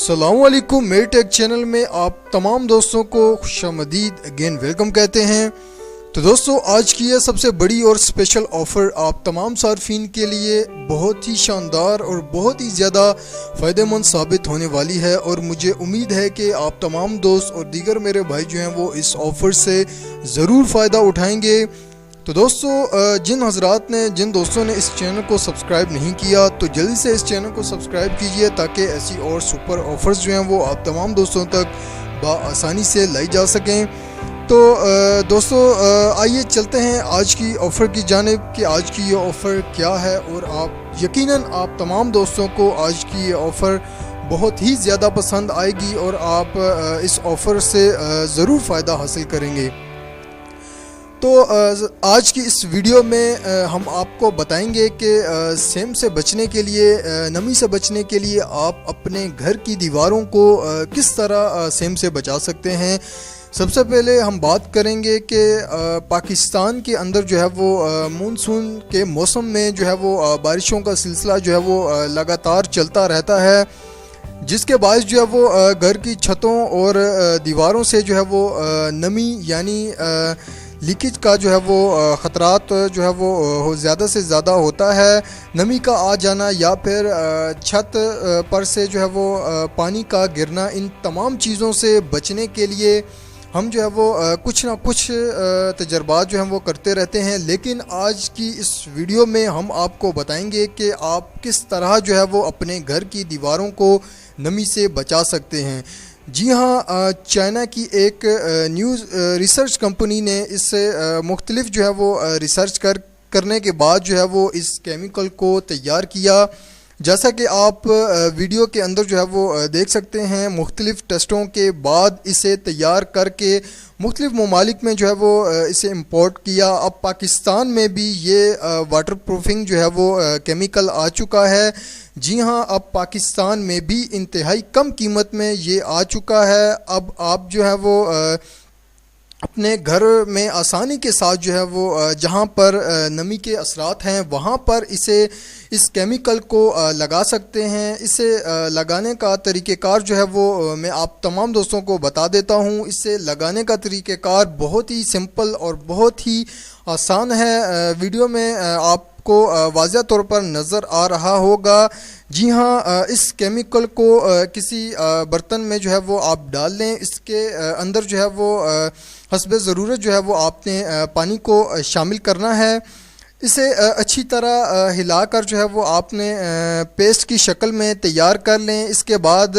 अस्सलामुअलैकुम। मेरे take channel में आप तमाम दोस्तों को खुशामदीद अगेन वेलकम कहते हैं। तो दोस्तों, आज की यह सबसे बड़ी और स्पेशल ऑफ़र आप तमाम सार्फिन के लिए बहुत ही शानदार और बहुत ही ज़्यादा फ़ायदेमंद साबित होने वाली है और मुझे उम्मीद है कि आप तमाम दोस्त और दीगर मेरे भाई जो हैं वो इस ऑफ़र से ज़रूर फ़ायदा उठाएंगे। तो दोस्तों, जिन दोस्तों ने इस चैनल को सब्सक्राइब नहीं किया तो जल्दी से इस चैनल को सब्सक्राइब कीजिए ताकि ऐसी और सुपर ऑफ़र्स जो हैं वो आप तमाम दोस्तों तक बआसानी से लाई जा सकें। तो दोस्तों, आइए चलते हैं आज की ऑफ़र की जानिब कि आज की ये ऑफ़र क्या है और यकीनन आप तमाम दोस्तों को आज की ये ऑफ़र बहुत ही ज़्यादा पसंद आएगी और आप इस ऑफ़र से ज़रूर फ़ायदा हासिल करेंगे। तो आज की इस वीडियो में हम आपको बताएंगे कि सेम से बचने के लिए, नमी से बचने के लिए आप अपने घर की दीवारों को किस तरह सेम से बचा सकते हैं। सबसे पहले हम बात करेंगे कि पाकिस्तान के अंदर जो है वो मानसून के मौसम में जो है वो बारिशों का सिलसिला जो है वो लगातार चलता रहता है, जिसके बायस जो है वो घर की छतों और दीवारों से जो है वो नमी यानी लीकेज का जो है वो ख़तरात जो है वो ज़्यादा से ज़्यादा होता है। नमी का आ जाना या फिर छत पर से जो है वो पानी का गिरना, इन तमाम चीज़ों से बचने के लिए हम जो है वो कुछ ना कुछ तजर्बात जो हैं वो करते रहते हैं। लेकिन आज की इस वीडियो में हम आपको बताएंगे कि आप किस तरह जो है वो अपने घर की दीवारों को नमी से बचा सकते हैं। जी हाँ, चाइना की एक न्यूज़ रिसर्च कंपनी ने इससे मुख्तलिफ जो है वो रिसर्च करने के बाद जो है वो इस केमिकल को तैयार किया। जैसा कि आप वीडियो के अंदर जो है वो देख सकते हैं, मुख्तलिफ टेस्टों के बाद इसे तैयार करके मुख्तलिफ ममालिक में जो है वो इसे इंपोर्ट किया। अब पाकिस्तान में भी ये वाटर प्रूफिंग जो है वो केमिकल आ चुका है। जी हाँ, अब पाकिस्तान में भी इंतहाई कम कीमत में ये आ चुका है। अब आप जो है वो अपने घर में आसानी के साथ जो है वो जहाँ पर नमी के असरात हैं वहाँ पर इस केमिकल को लगा सकते हैं। इसे लगाने का तरीक़ेकार जो है वो मैं आप तमाम दोस्तों को बता देता हूँ। इसे लगाने का तरीक़ेकार बहुत ही सिंपल और बहुत ही आसान है। वीडियो में आपको वाज़ह तौर पर नज़र आ रहा होगा। जी हाँ, इस केमिकल को किसी बर्तन में जो है वो आप डाल लें। इसके अंदर जो है वो हस्बे ज़रूरत जो है वो आपने पानी को शामिल करना है। इसे अच्छी तरह हिलाकर जो है वो आपने पेस्ट की शक्ल में तैयार कर लें। इसके बाद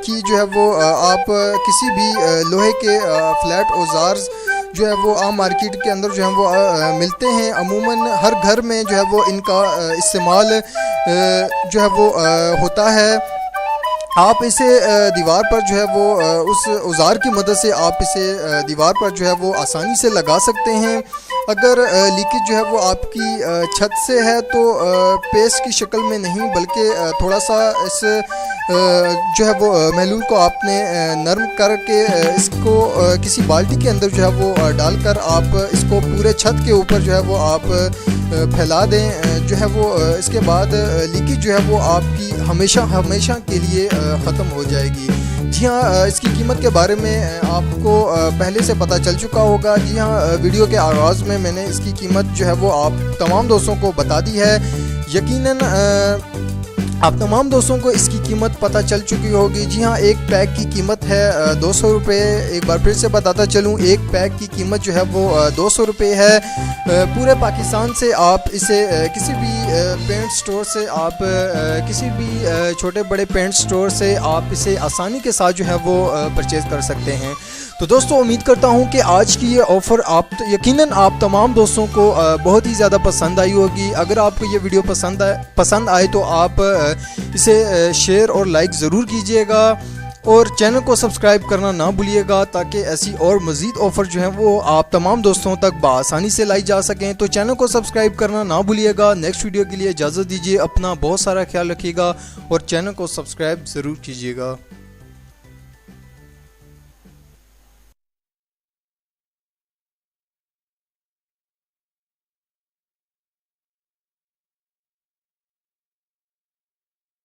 की जो है वो आप किसी भी लोहे के फ्लैट औजार जो है वो आम मार्केट के अंदर जो है वो मिलते हैं। अमूमन हर घर में जो है वो इनका इस्तेमाल जो है वो होता है। आप इसे दीवार पर जो है वो उस औजार की मदद से आप इसे दीवार पर जो है वो आसानी से लगा सकते हैं। अगर लीकेज जो है वो आपकी छत से है तो पेस्ट की शक्ल में नहीं बल्कि थोड़ा सा इस जो है वो महलूल को आपने नरम करके इसको किसी बाल्टी के अंदर जो है वो डालकर आप इसको पूरे छत के ऊपर जो है वो आप फैला दें। जो है वो इसके बाद लीकेज जो है वो आपकी हमेशा के लिए ख़त्म हो जाएगी। जी हाँ, इसकी कीमत के बारे में आपको पहले से पता चल चुका होगा। जी हाँ, वीडियो के आगाज़ में मैंने इसकी कीमत जो है वो आप तमाम दोस्तों को बता दी है। यकीनन आप तमाम दोस्तों को इसकी कीमत पता चल चुकी होगी। जी हाँ, एक पैक की कीमत है 200 रुपये। एक बार फिर से बताता चलूँ, एक पैक की कीमत जो है वो 200 रुपये है। पूरे पाकिस्तान से आप इसे किसी भी पेंट स्टोर से, आप किसी भी छोटे बड़े पेंट स्टोर से आप इसे आसानी के साथ जो है वो परचेज़ कर सकते हैं। तो दोस्तों, उम्मीद करता हूं कि आज की ये ऑफ़र यकीनन आप तमाम दोस्तों को बहुत ही ज़्यादा पसंद आई होगी। अगर आपको ये वीडियो पसंद आए तो आप इसे शेयर और लाइक ज़रूर कीजिएगा और चैनल को सब्सक्राइब करना ना भूलिएगा ताकि ऐसी और मज़ीद ऑफ़र जो हैं वो आप तमाम दोस्तों तक बआसानी से लाई जा सकें। तो चैनल को सब्सक्राइब करना ना भूलिएगा। नेक्स्ट वीडियो के लिए इजाज़त दीजिए। अपना बहुत सारा ख्याल रखिएगा और चैनल को सब्सक्राइब ज़रूर कीजिएगा।